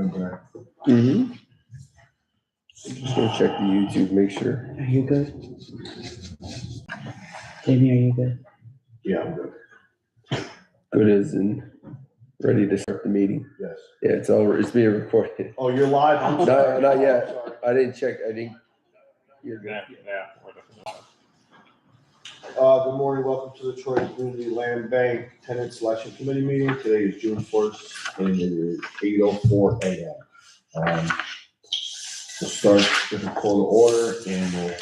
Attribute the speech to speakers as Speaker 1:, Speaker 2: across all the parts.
Speaker 1: remember
Speaker 2: Mm-hmm. Just gonna check the YouTube, make sure.
Speaker 3: Are you good? Jamie, are you good?
Speaker 1: that. Yeah, I'm good.
Speaker 2: Good as in ready to start the meeting.
Speaker 1: Yes.
Speaker 2: Yeah, it's being recorded.
Speaker 1: Oh, you're live? I'm
Speaker 2: No,
Speaker 1: sorry.
Speaker 2: not yet.
Speaker 1: Oh, sorry.
Speaker 2: I didn't check. You're good.
Speaker 1: Good morning, welcome to the Troy Community Land Bank Tenant Selection Committee meeting. Today is June 1st and it is 8:04 a.m. We'll start with a call to order and we'll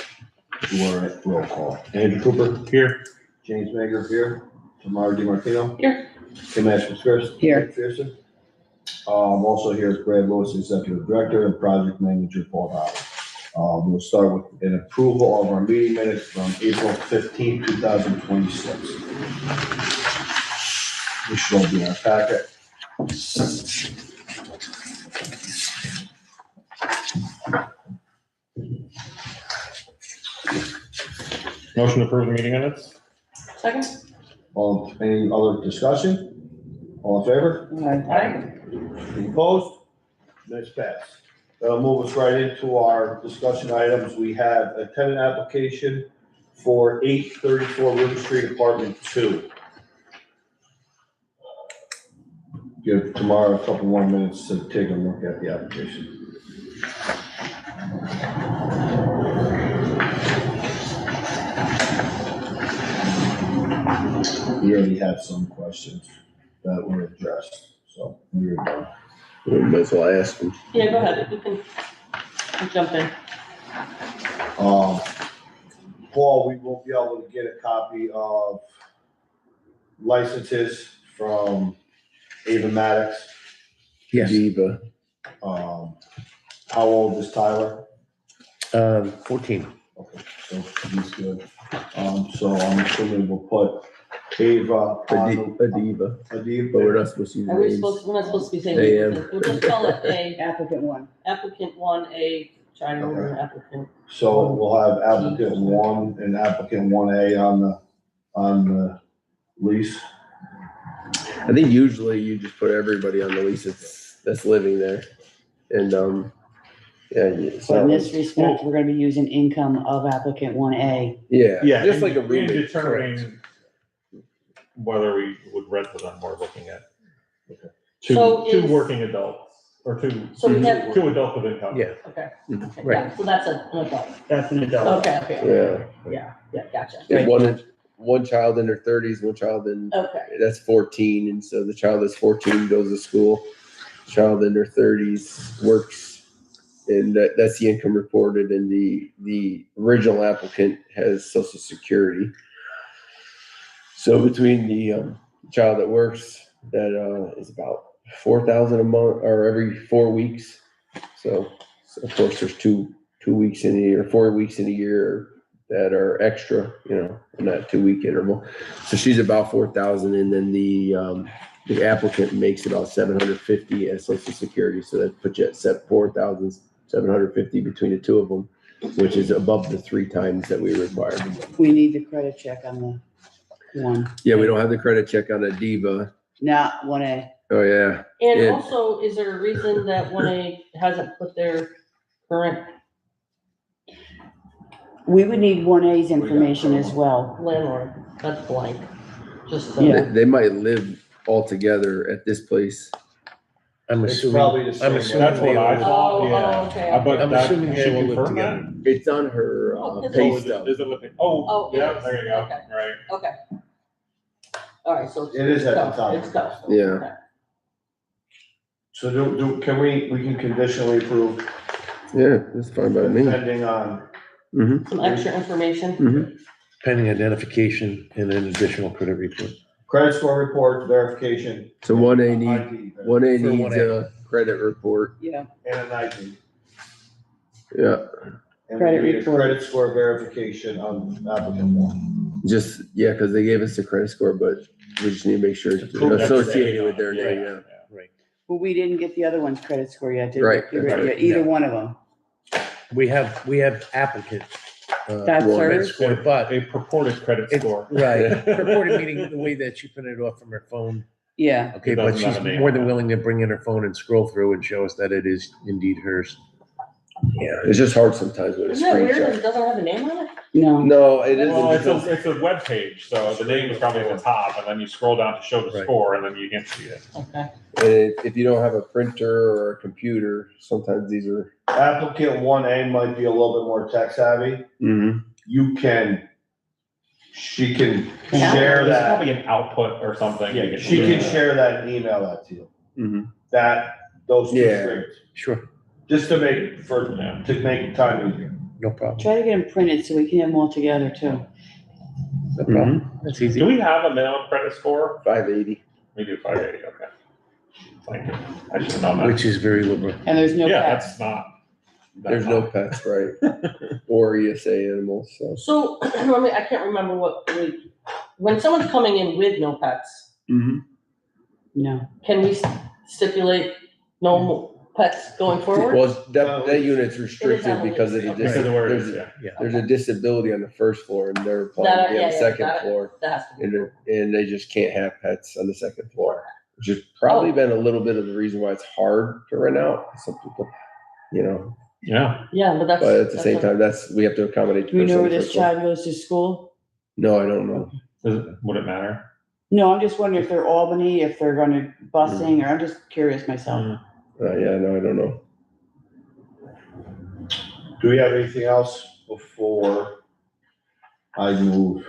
Speaker 1: do our roll call. Andrew Cooper. Here. James Mager here. Tamara DiMartino.
Speaker 3: Here.
Speaker 1: Kim Ashby first.
Speaker 3: Here.
Speaker 1: McPherson. Also here is Brad Lewis, Executive Director and Project Manager Paul Howard. We'll start with an approval of our meeting minutes from April 15, 2026. This should all be in our packet.
Speaker 4: Motion to approve the meeting minutes?
Speaker 3: Second?
Speaker 1: Any other discussion? All in favor?
Speaker 3: Aye.
Speaker 1: Any opposed? Minutes passed. That'll move us right into our discussion items. We have a tenant application for 834 River Street, Apartment 2. Give Tamara a couple more minutes to take a look at the application. We already had some questions that were addressed, so we're done.
Speaker 2: We might as well ask them.
Speaker 5: Yeah, go ahead, you can jump in.
Speaker 1: Paul, we will be able to get a copy of licenses from Ava Maddox.
Speaker 2: Yes. Diva.
Speaker 1: How old is Tyler?
Speaker 2: 14.
Speaker 1: Okay, so he's good. So I'm assuming we'll put Ava on
Speaker 2: Adiva.
Speaker 1: Adiva.
Speaker 2: But we're not supposed to use
Speaker 5: Are we
Speaker 2: names.
Speaker 5: supposed, we're not supposed to be saying,
Speaker 2: AM.
Speaker 5: we'll just call it a
Speaker 3: Applicant one.
Speaker 5: applicant 1A, China River
Speaker 1: Okay.
Speaker 5: applicant.
Speaker 1: So we'll have applicant 1 and applicant 1A on the lease.
Speaker 2: I think usually you just put everybody on the lease that's living there. And, yeah.
Speaker 3: So in this respect, we're gonna be using income of applicant 1A.
Speaker 2: Yeah, just like a
Speaker 4: In
Speaker 2: roommate.
Speaker 4: determining whether we would rent to them, we're looking at
Speaker 5: So
Speaker 4: two
Speaker 5: is-
Speaker 4: working adults, or two
Speaker 5: So we have-
Speaker 4: two adults with income.
Speaker 2: Yeah.
Speaker 5: Okay.
Speaker 2: Right.
Speaker 5: Yeah, so that's an adult.
Speaker 3: That's an adult.
Speaker 5: Okay.
Speaker 2: Yeah.
Speaker 5: Yeah, gotcha.
Speaker 2: And one child in her 30s, one child in,
Speaker 5: Okay,
Speaker 2: that's 14. And so the child that's 14 goes to school. Child in their 30s works, and that's the income reported. And the original applicant has Social Security. So between the child that works, that is about $4,000 a month, or every 4 weeks. So of course there's two weeks in a year, 4 weeks in a year that are extra, in that 2 week interval. So she's about 4,000, and then the applicant makes about 750 as Social Security. So that puts you at 4,750 between the two of them, which is above the 3 times that we require.
Speaker 3: We need the credit check on the one,
Speaker 2: Yeah, we don't have the credit check on a Diva.
Speaker 3: not 1A.
Speaker 2: Oh yeah.
Speaker 5: and
Speaker 2: Yeah.
Speaker 5: also, is there a reason that 1A hasn't put their current
Speaker 3: We would need 1A's information as well.
Speaker 5: landlord? That's blank, just
Speaker 3: Yeah.
Speaker 5: so.
Speaker 2: They might live all together at this place.
Speaker 6: I'm
Speaker 1: It's
Speaker 6: assuming,
Speaker 1: probably the same.
Speaker 6: I'm assuming
Speaker 4: That's what
Speaker 6: they
Speaker 4: I
Speaker 6: will,
Speaker 4: thought,
Speaker 5: Oh,
Speaker 4: yeah.
Speaker 5: okay.
Speaker 4: But
Speaker 6: I'm
Speaker 4: that,
Speaker 6: assuming
Speaker 4: you
Speaker 6: they
Speaker 4: should
Speaker 6: will live
Speaker 4: confirm
Speaker 6: together.
Speaker 4: that?
Speaker 2: It's on her
Speaker 5: Oh, is it?
Speaker 2: pay
Speaker 4: Oh,
Speaker 2: stub.
Speaker 4: is it living?
Speaker 5: Oh,
Speaker 4: Oh,
Speaker 5: it
Speaker 4: yeah,
Speaker 5: is.
Speaker 4: there you go,
Speaker 5: Okay.
Speaker 4: right.
Speaker 5: Okay. All right, so.
Speaker 1: It is at the
Speaker 5: it's
Speaker 1: top.
Speaker 5: It's covered.
Speaker 2: Yeah.
Speaker 5: Okay.
Speaker 1: So we can conditionally approve
Speaker 2: Yeah, that's fine by me.
Speaker 1: depending on,
Speaker 5: Some extra information.
Speaker 2: Mm-hmm.
Speaker 6: pending identification and an additional credit report.
Speaker 1: credit score report, verification.
Speaker 2: So 1A
Speaker 1: ID,
Speaker 2: needs
Speaker 6: For
Speaker 2: 1A a credit report.
Speaker 3: Yeah.
Speaker 1: And an ID.
Speaker 2: Yeah,
Speaker 1: And
Speaker 3: Credit
Speaker 1: we need a
Speaker 3: report.
Speaker 1: credit score verification on applicant 1.
Speaker 2: because they gave us a credit score, but we just need to make sure it's
Speaker 4: Prove that's
Speaker 2: associated
Speaker 4: the-
Speaker 2: with their name.
Speaker 4: yeah.
Speaker 6: Right.
Speaker 3: Well, we didn't get the other one's credit score yet, did we?
Speaker 2: Right.
Speaker 3: Yeah, either one of them.
Speaker 6: We have applicant.
Speaker 3: That's
Speaker 2: Well,
Speaker 6: credit
Speaker 3: hers.
Speaker 6: score, but
Speaker 4: A purported credit
Speaker 6: it's,
Speaker 4: score.
Speaker 6: right, purported meaning the way that she printed it off from her phone
Speaker 3: Yeah,
Speaker 6: Okay,
Speaker 4: It
Speaker 6: but
Speaker 4: doesn't have
Speaker 6: she's
Speaker 4: a name
Speaker 6: more
Speaker 4: on
Speaker 6: than
Speaker 4: it.
Speaker 6: willing to bring in her phone and scroll through and show us that it is indeed hers.
Speaker 2: Yeah, it's just hard sometimes with a
Speaker 5: Isn't that weird that
Speaker 2: screenshot.
Speaker 5: it doesn't have a name on it?
Speaker 3: no,
Speaker 2: No, it
Speaker 4: Well,
Speaker 2: isn't because
Speaker 4: it's a web page, so the name is probably at the top, and then you scroll down to show the
Speaker 6: Right.
Speaker 4: score, and then you can see it.
Speaker 5: Okay.
Speaker 2: if you don't have a printer or a computer, sometimes these are.
Speaker 1: Applicant 1A might be a little bit more tech savvy. She can share
Speaker 4: There's
Speaker 1: that.
Speaker 4: probably an output or something. you
Speaker 1: Yeah,
Speaker 4: can
Speaker 1: she
Speaker 4: do.
Speaker 1: can share that and email that to you.
Speaker 2: Mhm.
Speaker 1: Those two
Speaker 2: Yeah.
Speaker 1: screens,
Speaker 6: Sure,
Speaker 1: just to make time easier.
Speaker 6: no problem.
Speaker 3: try to get them printed so we can have them all together too.
Speaker 6: No problem. That's easy.
Speaker 4: Do we have a minimum credit score?
Speaker 2: 580.
Speaker 4: We do 580, okay. Thank you. I should have known that.
Speaker 6: Which is very liberal.
Speaker 3: And there's no
Speaker 4: Yeah,
Speaker 3: pets.
Speaker 4: that's not.
Speaker 2: There's no pets, right? Or ESA animals, so.
Speaker 5: So, I can't remember when someone's coming in with no pets,
Speaker 3: No,
Speaker 5: can we stipulate no pets going forward?
Speaker 2: Well, that unit's restricted
Speaker 5: on the
Speaker 2: because
Speaker 5: list,
Speaker 2: of
Speaker 5: okay.
Speaker 4: Because of where it is,
Speaker 2: there's,
Speaker 4: yeah.
Speaker 2: there's a disability on the first floor and they're applying to be on the second
Speaker 5: got it.
Speaker 2: floor.
Speaker 5: That has to be.
Speaker 2: And they just can't have pets on the second floor, which has probably been a little bit of the reason why it's hard to rent out. Some people,
Speaker 4: Yeah.
Speaker 5: Yeah, but that's.
Speaker 2: but at the
Speaker 5: that's
Speaker 2: same
Speaker 5: a-
Speaker 2: time, we have to accommodate. the
Speaker 3: do we know
Speaker 2: person
Speaker 3: where
Speaker 2: on the
Speaker 3: this
Speaker 2: first floor.
Speaker 3: child goes to school?
Speaker 2: No, I don't know.
Speaker 4: Would it matter?
Speaker 3: No, I'm just wondering if they're Albany, if they're gonna busing, or I'm just curious myself.
Speaker 2: Yeah, no, I don't know.
Speaker 1: Do we have anything else before I move?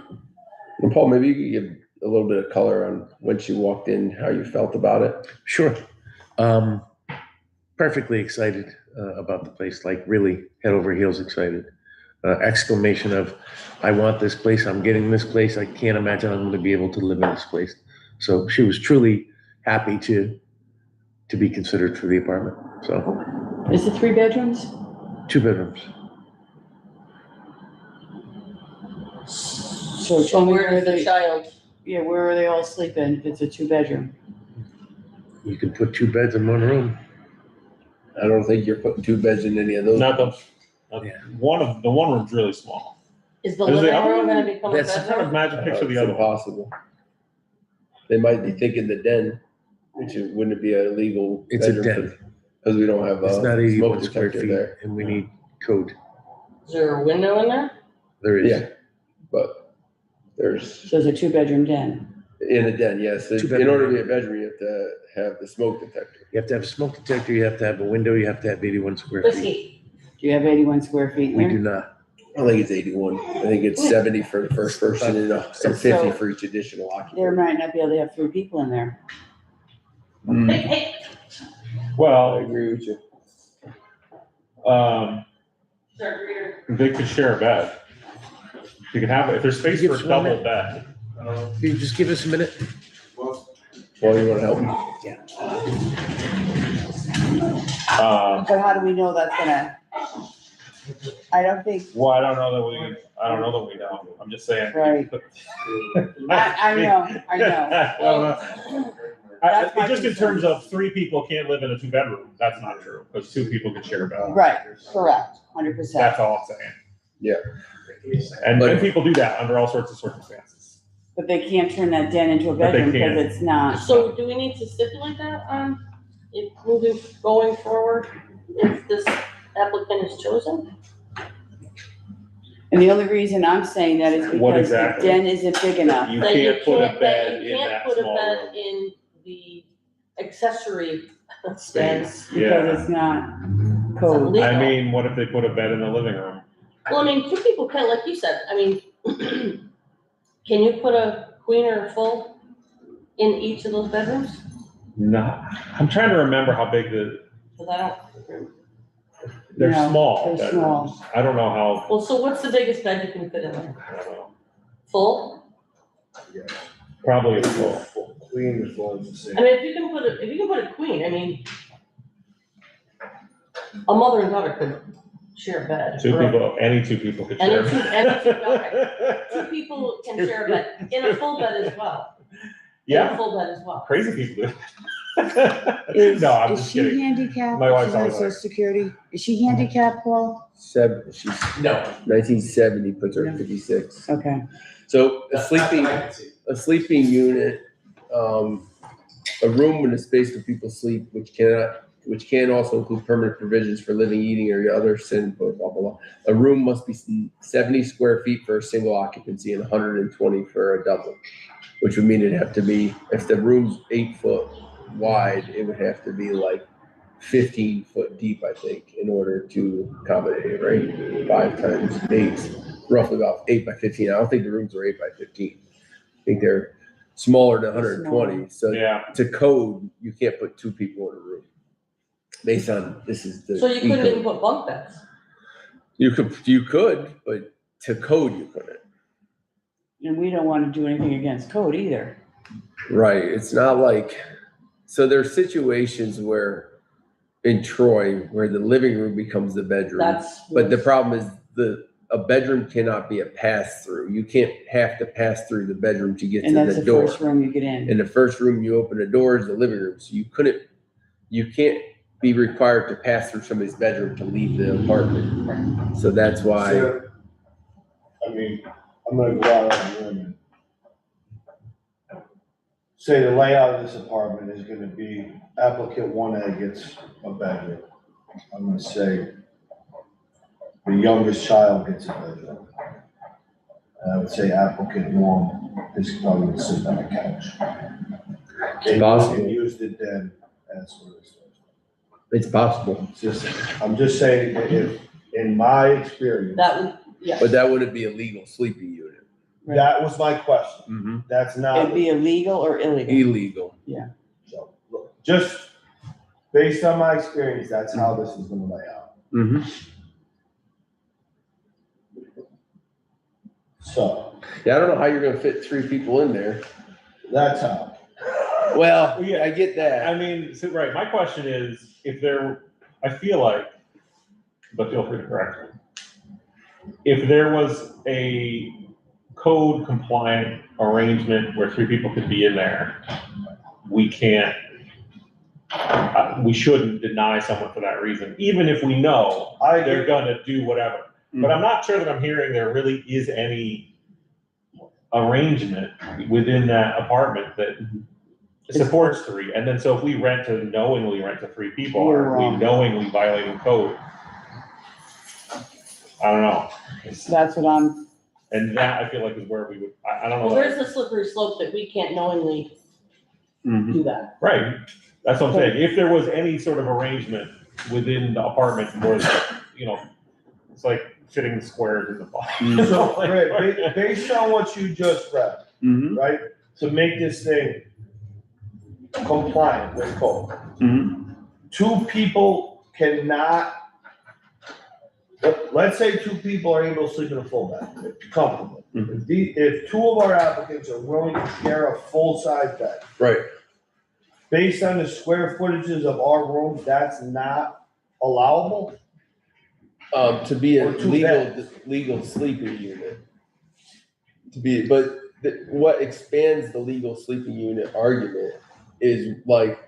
Speaker 2: And Paul, maybe you could give a little bit of color on when she walked in, how you felt about it.
Speaker 6: Sure. Perfectly excited about the place, like really head over heels excited. Exclamation of, I want this place, I'm getting this place, I can't imagine I'm going to be able to live in this place. So she was truly happy to be considered for the apartment. So
Speaker 3: Is it 3 bedrooms?
Speaker 6: 2 bedrooms.
Speaker 3: So
Speaker 5: So
Speaker 3: tell me
Speaker 5: where
Speaker 3: where
Speaker 5: does the
Speaker 3: they,
Speaker 5: child,
Speaker 3: yeah, where are they all sleeping if it's a 2 bedroom?
Speaker 6: You can put 2 beds in 1 room.
Speaker 2: I don't think you're putting 2 beds in any of those.
Speaker 4: Not the,
Speaker 6: Yeah.
Speaker 4: the one room's really small.
Speaker 5: is the
Speaker 4: Is the
Speaker 5: living
Speaker 4: other
Speaker 5: room gonna
Speaker 4: one-
Speaker 5: become a
Speaker 6: That's
Speaker 4: I'm trying to
Speaker 5: bedroom?
Speaker 4: imagine picture the
Speaker 2: It's
Speaker 4: other one.
Speaker 2: impossible. They might be thinking the den, which wouldn't it be a legal?
Speaker 6: It's a
Speaker 2: bedroom
Speaker 6: den.
Speaker 2: Because we don't have
Speaker 6: It's
Speaker 2: a
Speaker 6: not
Speaker 2: smoke
Speaker 6: 81 square
Speaker 2: detector
Speaker 6: feet
Speaker 2: there.
Speaker 6: and we need code.
Speaker 5: Is there a window in there?
Speaker 6: There is.
Speaker 2: Yeah, but there's,
Speaker 3: So it's a 2 bedroom den.
Speaker 2: in a den, yes. In
Speaker 6: 2
Speaker 2: order to be a bedroom, you have to have the smoke detector.
Speaker 6: You have to have a smoke detector, you have to have a window, you have to have 81 square feet.
Speaker 5: Whiskey.
Speaker 3: Do you have 81 square feet in
Speaker 6: We
Speaker 3: there?
Speaker 6: do not.
Speaker 2: I think it's 81. I think it's 70 for the first person and 50
Speaker 3: So-
Speaker 2: for each additional
Speaker 3: There
Speaker 2: occupant.
Speaker 3: might not be able to have 3 people in there.
Speaker 2: Mm,
Speaker 5: Hey, hey,
Speaker 2: I
Speaker 4: Well,
Speaker 2: agree with you.
Speaker 5: sorry, reader.
Speaker 4: they could share a bed. You can have, if there's space
Speaker 6: Give
Speaker 4: for
Speaker 6: us
Speaker 4: a
Speaker 6: 1
Speaker 4: double
Speaker 6: minute.
Speaker 4: bed.
Speaker 6: Can you just give us a minute?
Speaker 2: Paul, you want to help me?
Speaker 3: But how do we know that's gonna, I don't think,
Speaker 4: Well, I don't know that we know. I'm just saying.
Speaker 3: Right. I know. That's my
Speaker 4: Just in
Speaker 3: concern.
Speaker 4: terms of 3 people can't live in a 2-bedroom, that's not true, because 2 people can share a bed.
Speaker 3: right, correct, 100%.
Speaker 4: That's all I'm saying.
Speaker 2: Yeah.
Speaker 4: And people do that under all sorts of circumstances.
Speaker 3: But they can't turn that den into a
Speaker 4: But they
Speaker 3: bedroom
Speaker 4: can.
Speaker 3: because it's not.
Speaker 5: So do we need to stipulate that, if going forward, if this applicant is chosen?
Speaker 3: And the only reason I'm saying that is
Speaker 4: What
Speaker 3: because the
Speaker 4: exactly?
Speaker 3: den isn't big enough.
Speaker 4: You
Speaker 5: That you
Speaker 4: can't put a
Speaker 5: can't-
Speaker 4: bed
Speaker 5: you
Speaker 4: in
Speaker 5: can't
Speaker 4: that
Speaker 5: put a
Speaker 4: small
Speaker 5: bed
Speaker 4: room.
Speaker 5: in the accessory den.
Speaker 4: Space,
Speaker 3: Because
Speaker 4: yeah.
Speaker 3: it's not code.
Speaker 5: Legal.
Speaker 4: I mean, what if they put a bed in the living room?
Speaker 5: Well, I mean, 2 people can, like you said, I mean, can you put a queen or a full in each of those bedrooms?
Speaker 4: No, I'm trying to remember how big
Speaker 5: Cause I don't,
Speaker 4: they're
Speaker 3: No,
Speaker 4: small.
Speaker 3: they're
Speaker 4: bedrooms.
Speaker 3: small.
Speaker 4: I don't know how,
Speaker 5: well, so what's the biggest bed you can fit in there?
Speaker 4: I don't know.
Speaker 5: Full?
Speaker 4: Probably a full.
Speaker 1: Queen is full is the same.
Speaker 5: I mean, if you can put a queen, I mean, a mother and daughter could share a bed.
Speaker 4: 2
Speaker 5: or a-
Speaker 4: people, any 2 people could
Speaker 5: Any
Speaker 4: share.
Speaker 5: two- okay. 2 people can share a bed, in a full bed as well. In a
Speaker 4: Yeah,
Speaker 5: full bed as well.
Speaker 4: crazy people do.
Speaker 3: Is,
Speaker 4: No, I'm
Speaker 3: is
Speaker 4: just
Speaker 3: she
Speaker 4: kidding.
Speaker 3: handicapped?
Speaker 4: My wife's
Speaker 3: She's on
Speaker 4: always
Speaker 3: social
Speaker 4: like-
Speaker 3: security. Is she handicapped, Paul?
Speaker 2: She's
Speaker 4: No.
Speaker 2: 1970 puts her
Speaker 3: No.
Speaker 2: at 56.
Speaker 3: Okay.
Speaker 2: So a sleeping unit, a room and a space where people sleep, which can also include permanent provisions for living, eating, or other sin, blah, blah, blah. A room must be 70 square feet for a single occupancy and 120 for a double, which would mean it'd have to be, if the room's 8 foot wide, it would have to be like 15 foot deep, I think, in order to accommodate it, right? 5 times 8, roughly about 8 by 15. I don't think the rooms are 8 by 15. I think they're smaller than 120. So
Speaker 4: Yeah,
Speaker 2: to code, you can't put 2 people in a room. Based on, this is the.
Speaker 5: So you couldn't
Speaker 2: E-code.
Speaker 5: even put bunk beds?
Speaker 2: You could, but to code, you couldn't.
Speaker 3: And we don't want to do anything against code either.
Speaker 2: Right, it's not like, so there's situations where, in Troy, where the living room becomes the bedroom. But the problem is a bedroom cannot be a pass-through. You can't have to pass through the bedroom to get to
Speaker 3: And that's
Speaker 2: the
Speaker 3: the
Speaker 2: door.
Speaker 3: first room you get in.
Speaker 2: In the first room you open the door is the living room, so you can't be required to pass through somebody's bedroom to leave the apartment. So that's why,
Speaker 1: So, I mean, I'm gonna go out on a limb and say the layout of this apartment is gonna be applicant 1A gets a bedroom. I'm gonna say the youngest child gets a bedroom. And I would say applicant 1 is probably gonna sit on a couch.
Speaker 2: Possible.
Speaker 1: And used it then as sort of.
Speaker 2: it's possible.
Speaker 1: I'm just saying, if, in my experience,
Speaker 5: That would, yeah.
Speaker 2: But that wouldn't be a legal sleeping unit.
Speaker 1: that was my question.
Speaker 2: Mm-hmm.
Speaker 1: That's not.
Speaker 3: It'd be illegal or illegal?
Speaker 2: Illegal.
Speaker 1: So, look, just based on my experience, that's how this is gonna lay out.
Speaker 2: Mm-hmm.
Speaker 1: So,
Speaker 2: Yeah, I don't know how you're gonna fit 3 people in there.
Speaker 1: that's how.
Speaker 2: Well,
Speaker 4: Yeah.
Speaker 2: I get that.
Speaker 4: I mean, so, right, my question is, I feel like, but feel free to correct me. If there was a code compliant arrangement where 3 people could be in there, we shouldn't deny someone for that reason, even if we know
Speaker 1: I
Speaker 4: they're
Speaker 1: agree.
Speaker 4: gonna do whatever. But I'm not sure that I'm hearing there really is any arrangement within that apartment that supports 3. And then so if we knowingly rent to 3 people,
Speaker 3: You're
Speaker 4: are we
Speaker 3: wrong.
Speaker 4: knowingly violating code? I don't know.
Speaker 3: That's what I'm,
Speaker 4: And that I feel like is where we would, I don't know.
Speaker 5: Well, there's the slippery slope that we can't knowingly
Speaker 2: Mhm.
Speaker 5: do that.
Speaker 4: Right, that's what I'm saying. If there was any sort of arrangement within the apartment where, it's like fitting the squares in the box.
Speaker 1: So, Rick, based on what you just read,
Speaker 2: Mhm.
Speaker 1: right, to make this thing compliant with code,
Speaker 2: Mhm.
Speaker 1: 2 people cannot, let's say 2 people are able to sleep in a full bed, comfortably. If 2 of our applicants are willing to share a full-size bed,
Speaker 2: Right.
Speaker 1: based on the square footages of our rooms, that's not allowable?
Speaker 2: To be a
Speaker 1: Or 2 beds.
Speaker 2: legal sleeping unit. What expands the legal sleeping unit argument is like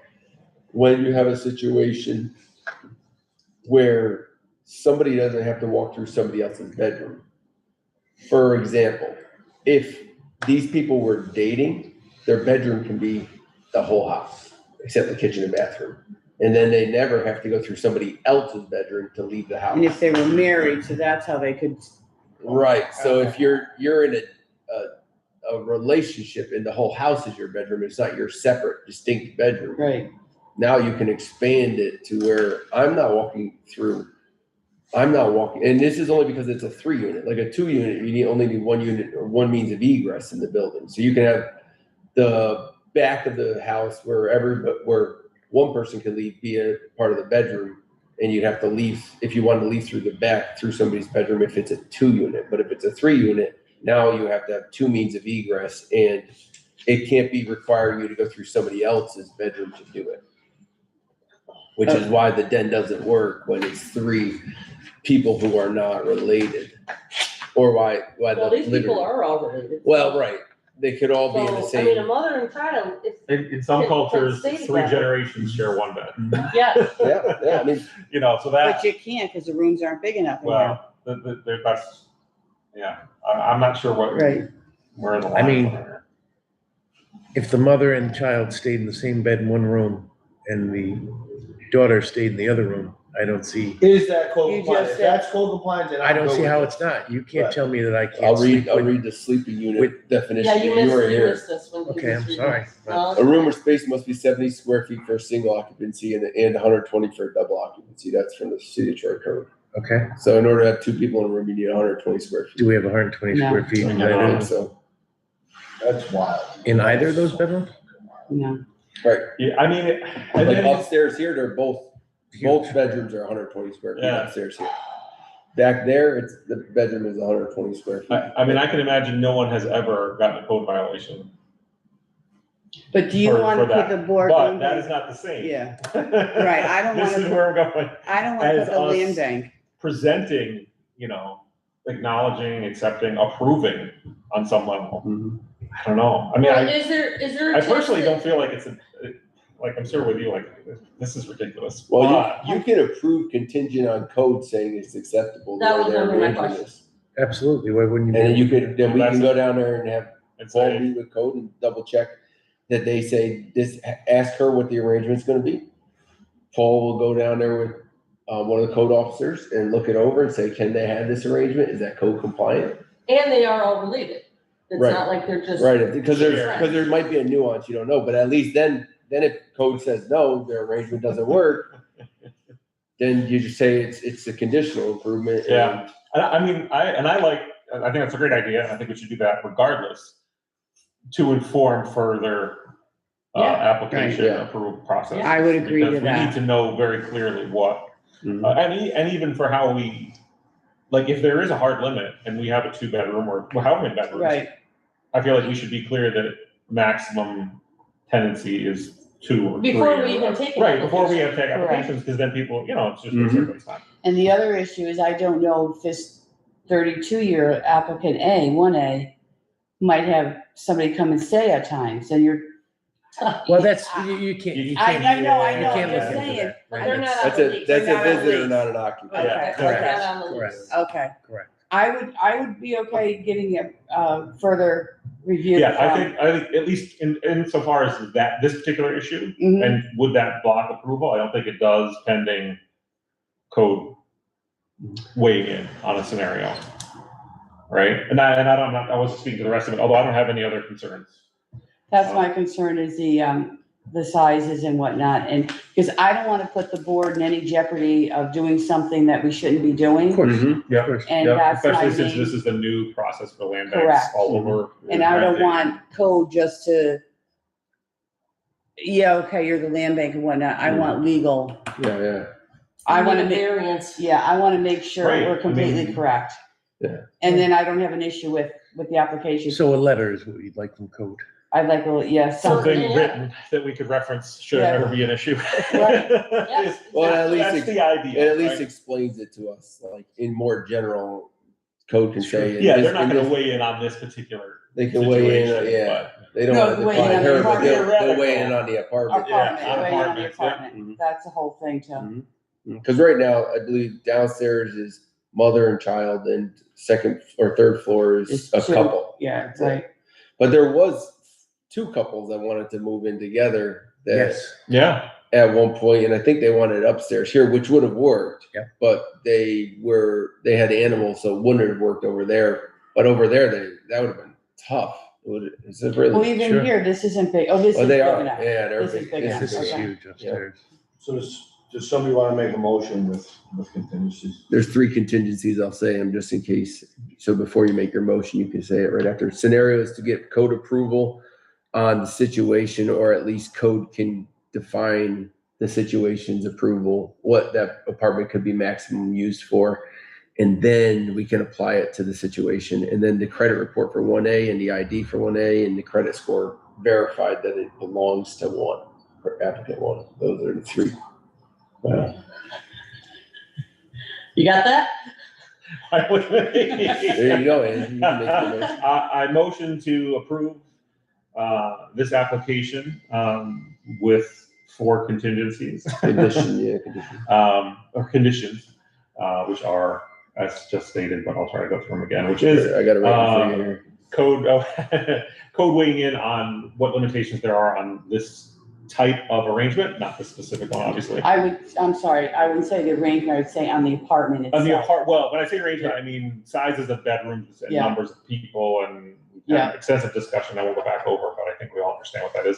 Speaker 2: when you have a situation where somebody doesn't have to walk through somebody else's bedroom. For example, if these people were dating, their bedroom can be the whole house, except the kitchen and bathroom. And then they never have to go through somebody else's bedroom to leave the house.
Speaker 3: and if they were married, so that's how they could,
Speaker 2: Right, so if you're in a relationship and the whole house is your bedroom, it's not your separate distinct bedroom.
Speaker 3: right,
Speaker 2: Now you can expand it to where I'm not walking, and this is only because it's a 3 unit, like a 2 unit, you only need 1 unit or 1 means of egress in the building. So you can have the back of the house where 1 person can leave, be a part of the bedroom, and you'd have to leave, if you wanted to leave through the back, through somebody's bedroom, if it's a 2 unit. But if it's a 3 unit, now you have to have 2 means of egress, and it can't be requiring you to go through somebody else's bedroom to do it. Which is why the den doesn't work when it's 3 people who are not related. Or why
Speaker 5: Well,
Speaker 2: the
Speaker 5: these
Speaker 2: living.
Speaker 5: people are all related.
Speaker 2: Well, right, they could all be in the
Speaker 5: So, I mean, a
Speaker 2: same.
Speaker 5: mother and child, it's,
Speaker 4: In some
Speaker 5: Can
Speaker 4: cultures,
Speaker 5: stay
Speaker 4: 3
Speaker 5: together.
Speaker 4: generations share 1 bed.
Speaker 5: yeah,
Speaker 2: Yeah, I mean,
Speaker 4: So that,
Speaker 3: but you can't, because the rooms aren't big enough in there.
Speaker 4: well, that's, I'm not sure
Speaker 3: Right,
Speaker 4: where the
Speaker 6: I
Speaker 4: lines
Speaker 6: mean-
Speaker 4: are.
Speaker 6: if the mother and child stayed in the same bed in one room and the daughter stayed in the other room, I don't see,
Speaker 1: Is that code
Speaker 3: You
Speaker 1: compliant?
Speaker 3: just
Speaker 1: If
Speaker 3: said-
Speaker 1: that's code compliant, then
Speaker 6: I
Speaker 1: I'm
Speaker 6: don't
Speaker 1: good
Speaker 6: see
Speaker 1: with
Speaker 6: how
Speaker 1: it.
Speaker 6: it's not. You can't
Speaker 1: Right.
Speaker 6: tell me that I can't
Speaker 2: I'll
Speaker 6: sleep
Speaker 2: read
Speaker 6: with.
Speaker 2: the sleeping unit
Speaker 6: with-
Speaker 2: definition.
Speaker 5: Yeah, you
Speaker 2: were
Speaker 5: missed
Speaker 2: here.
Speaker 5: this one.
Speaker 6: Okay, I'm sorry.
Speaker 2: A room or space must be 70 square feet for a single occupancy and 120 for a double occupancy. That's from the City of Troy code.
Speaker 6: Okay,
Speaker 2: So in order to have two people in a room, you need 120 square feet.
Speaker 6: do we have 120
Speaker 3: No.
Speaker 6: square feet in
Speaker 2: I don't
Speaker 6: either,
Speaker 2: think so.
Speaker 1: That's wild.
Speaker 6: in either of those bedrooms?
Speaker 3: No.
Speaker 2: Right.
Speaker 4: Yeah, I mean, and
Speaker 2: Like
Speaker 4: then,
Speaker 2: upstairs here, they're both bedrooms are 120 square feet
Speaker 4: Yeah.
Speaker 2: upstairs here. Back there, it's, the bedroom is 120 square feet.
Speaker 4: I mean, I can imagine no one has ever gotten a code violation.
Speaker 3: But do you
Speaker 4: for-
Speaker 3: want
Speaker 4: for
Speaker 3: to put
Speaker 4: that.
Speaker 3: the board?
Speaker 4: But that is not the same.
Speaker 3: Yeah, right, I don't
Speaker 4: This
Speaker 3: wanna
Speaker 4: is
Speaker 3: put-
Speaker 4: where I'm going.
Speaker 3: I don't want to
Speaker 4: As
Speaker 3: put the
Speaker 4: us-
Speaker 3: land bank.
Speaker 4: Presenting, acknowledging, accepting, approving on some level.
Speaker 2: Mhm.
Speaker 4: I don't know. I mean,
Speaker 5: Well,
Speaker 4: I
Speaker 5: is there a chance
Speaker 4: personally
Speaker 5: that-
Speaker 4: don't feel like like, I'm sure with you, like, this is ridiculous.
Speaker 2: Well,
Speaker 4: But-
Speaker 2: you can approve contingent on code saying it's acceptable. the
Speaker 5: That
Speaker 2: way
Speaker 5: was
Speaker 2: they're
Speaker 5: gonna be my
Speaker 2: arranging
Speaker 5: question.
Speaker 2: this.
Speaker 6: Absolutely, why wouldn't you?
Speaker 2: And then
Speaker 6: be-
Speaker 2: you could, then we
Speaker 4: That's
Speaker 2: can
Speaker 4: a-
Speaker 2: go down there and have
Speaker 4: It's
Speaker 2: Paul
Speaker 4: a,
Speaker 2: meet with code and double check that they say this, ask her what the arrangement's gonna be. Paul will go down there with, one of the code officers and look it over and say, can they have this arrangement? Is that code compliant?
Speaker 5: And they are all related. It's
Speaker 2: Right.
Speaker 5: not like they're just.
Speaker 2: Right, because
Speaker 4: Sure.
Speaker 2: there might be a nuance you don't know, but at least then if code says no, their arrangement doesn't work, then you just say it's a conditional improvement. and-
Speaker 4: Yeah. I mean, I think that's a great idea. I think we should do that regardless to inform further
Speaker 5: Yeah.
Speaker 4: application
Speaker 2: Right, yeah.
Speaker 4: approval process.
Speaker 3: I would agree
Speaker 4: Because
Speaker 3: to
Speaker 4: we need
Speaker 3: that.
Speaker 4: to know very clearly what,
Speaker 2: Mhm.
Speaker 4: and even for how we, like, if there is a hard limit and we have a 2-bedroom or however many bedrooms.
Speaker 3: Right,
Speaker 4: I feel like we should be clear that maximum tenancy is 2 or 3.
Speaker 5: Before
Speaker 4: or
Speaker 5: we even
Speaker 4: whatever.
Speaker 5: take an
Speaker 4: Right, before we
Speaker 5: application.
Speaker 4: have to take
Speaker 3: Correct.
Speaker 4: applications, because then people, it's just wastes
Speaker 2: Mhm.
Speaker 4: everybody's time.
Speaker 3: and the other issue is I don't know if this 32-year applicant A, 1A, might have somebody come and stay at times, and you're.
Speaker 6: Well, that's, you can't, you
Speaker 3: I
Speaker 6: can't.
Speaker 3: know,
Speaker 6: you
Speaker 3: I'm
Speaker 6: can't
Speaker 3: just
Speaker 6: look into
Speaker 3: saying.
Speaker 6: that.
Speaker 5: But they're not
Speaker 6: That's-
Speaker 5: on
Speaker 2: That's
Speaker 5: the
Speaker 2: a,
Speaker 5: lease.
Speaker 2: that's
Speaker 3: They're
Speaker 2: a
Speaker 3: not on
Speaker 2: visitor,
Speaker 3: lease.
Speaker 2: not an occupant.
Speaker 3: Okay,
Speaker 5: Okay,
Speaker 3: okay.
Speaker 5: they're not on the
Speaker 6: Correct.
Speaker 5: lease.
Speaker 3: Okay,
Speaker 6: Correct.
Speaker 3: I would be okay getting a further review.
Speaker 4: Yeah, I
Speaker 3: from-
Speaker 4: think at least insofar as this particular issue,
Speaker 3: Mhm.
Speaker 4: and would that block approval? I don't think it does pending code weighing in on a scenario. Right? I wasn't speaking to the rest of it, although I don't have any other concerns.
Speaker 3: That's my concern is the sizes and whatnot, and, because I don't wanna put the board in any jeopardy of doing something that we shouldn't be doing.
Speaker 6: Of course,
Speaker 2: Mhm.
Speaker 4: Yeah.
Speaker 6: of course.
Speaker 3: And
Speaker 4: Yeah,
Speaker 3: that's my
Speaker 4: especially since
Speaker 3: main,
Speaker 4: this is the new process for land banks
Speaker 3: Correct.
Speaker 4: all over.
Speaker 3: and I don't
Speaker 4: renting.
Speaker 3: want code just to, yeah, okay, you're the land bank and whatnot, I want legal,
Speaker 2: Yeah.
Speaker 3: I
Speaker 5: You
Speaker 3: wanna
Speaker 5: need a
Speaker 3: make,
Speaker 5: variance.
Speaker 3: yeah, I wanna make sure
Speaker 4: Right,
Speaker 3: we're
Speaker 4: I
Speaker 3: completely
Speaker 4: mean-
Speaker 3: correct.
Speaker 2: Yeah.
Speaker 3: And then I don't have an issue with the application,
Speaker 6: So a letter is what you'd like from code.
Speaker 3: I'd like, yeah,
Speaker 4: Something
Speaker 3: something,
Speaker 5: Yeah.
Speaker 4: written that we could reference should it
Speaker 3: Yeah.
Speaker 4: ever be an issue.
Speaker 3: Right.
Speaker 5: Yes,
Speaker 2: Well, at least
Speaker 4: That's the idea.
Speaker 2: It at least
Speaker 4: right?
Speaker 2: explains it to us, like in more general, code can say. in
Speaker 4: Yeah,
Speaker 2: this-
Speaker 4: they're not
Speaker 2: in
Speaker 4: gonna
Speaker 2: this-
Speaker 4: weigh in on this particular
Speaker 2: They can weigh in,
Speaker 4: situation,
Speaker 2: yeah,
Speaker 4: but
Speaker 2: they don't
Speaker 3: No,
Speaker 2: want to
Speaker 3: weigh in
Speaker 2: define
Speaker 3: on the
Speaker 2: her, but they'll
Speaker 4: apartment.
Speaker 2: weigh in on the apartment.
Speaker 3: apartment,
Speaker 4: Yeah, on
Speaker 3: right, on the
Speaker 4: apartments, yeah.
Speaker 3: apartment, that's the whole thing too.
Speaker 2: Because right now, I believe downstairs is mother and child, and second or third floor is
Speaker 3: It's
Speaker 2: a
Speaker 3: two.
Speaker 2: couple.
Speaker 3: Yeah, right,
Speaker 2: But there was 2 couples that wanted to move in together that
Speaker 6: Yes.
Speaker 4: yeah,
Speaker 2: at one point, and I think they wanted upstairs here, which would have worked.
Speaker 6: Yeah.
Speaker 2: But they had animals, so it wouldn't have worked over there. But over there, that would have been tough. Is it really?
Speaker 3: well, even
Speaker 6: Sure.
Speaker 3: here, this isn't big, this
Speaker 2: Oh,
Speaker 3: is
Speaker 2: they
Speaker 3: big
Speaker 2: are,
Speaker 3: enough.
Speaker 2: yeah, they're
Speaker 3: This is
Speaker 2: big.
Speaker 3: big
Speaker 2: This
Speaker 3: enough,
Speaker 6: This is
Speaker 3: okay.
Speaker 6: huge upstairs.
Speaker 1: So does somebody want to make a motion with contingencies?
Speaker 2: There's 3 contingencies, I'll say them just in case. So before you make your motion, you can say it right after. Scenarios to get code approval on the situation, or at least code can define the situation's approval, what that apartment could be maximum used for. And then we can apply it to the situation. And then the credit report for 1A and the ID for 1A and the credit score verified that it belongs to 1, or applicant 1. Those are the 3.
Speaker 5: You got that?
Speaker 2: There you go, Andy. You can make the motion.
Speaker 4: I motion to approve this application with 4 contingencies.
Speaker 2: Condition.
Speaker 4: Or conditions, which are, as just stated, but I'll try to go through them again, which is,
Speaker 2: I got it right in front of you here.
Speaker 4: code, code weighing in on what limitations there are on this type of arrangement, not the specific one, obviously.
Speaker 3: I'm sorry, I wouldn't say the arrangement, I would say on the apartment
Speaker 4: On the
Speaker 3: itself.
Speaker 4: well, when I say arrangement, I mean sizes of bedrooms and
Speaker 3: Yeah.
Speaker 4: numbers of people and
Speaker 3: Yeah.
Speaker 4: extensive discussion that we'll go back over, but I think we all understand what that is.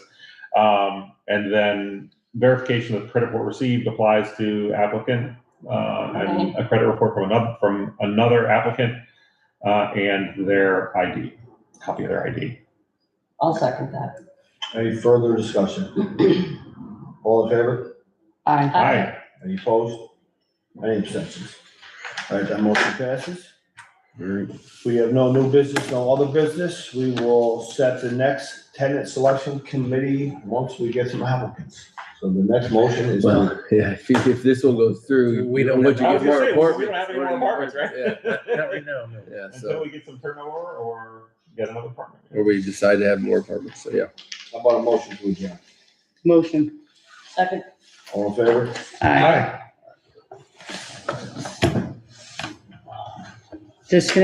Speaker 4: And then verification of credit report received applies to applicant, and a credit report from another applicant, and their ID, copy of their ID.
Speaker 5: I'll second that.
Speaker 1: Any further discussion? All in favor?
Speaker 3: Aye.
Speaker 4: Aye.
Speaker 1: Any opposed? Any abstentions? All right, that motion passes. We have no new business, no other business. We will set the next tenant selection committee once we get some applicants. So the next motion is.
Speaker 2: Well, yeah, if this one goes through,
Speaker 6: We don't
Speaker 2: would you
Speaker 4: I was
Speaker 2: get more
Speaker 4: gonna say,
Speaker 2: apartments?
Speaker 4: we don't have any more apartments, right?
Speaker 2: Yeah,
Speaker 6: Not right now, no.
Speaker 2: yeah,
Speaker 4: Until
Speaker 2: so,
Speaker 4: we get some turnover or get another apartment.
Speaker 2: or we decide to have more apartments, so yeah.
Speaker 1: How about a motion to adjourn?
Speaker 3: Motion.
Speaker 5: Second.
Speaker 1: All in favor?
Speaker 3: Aye. Disconnect.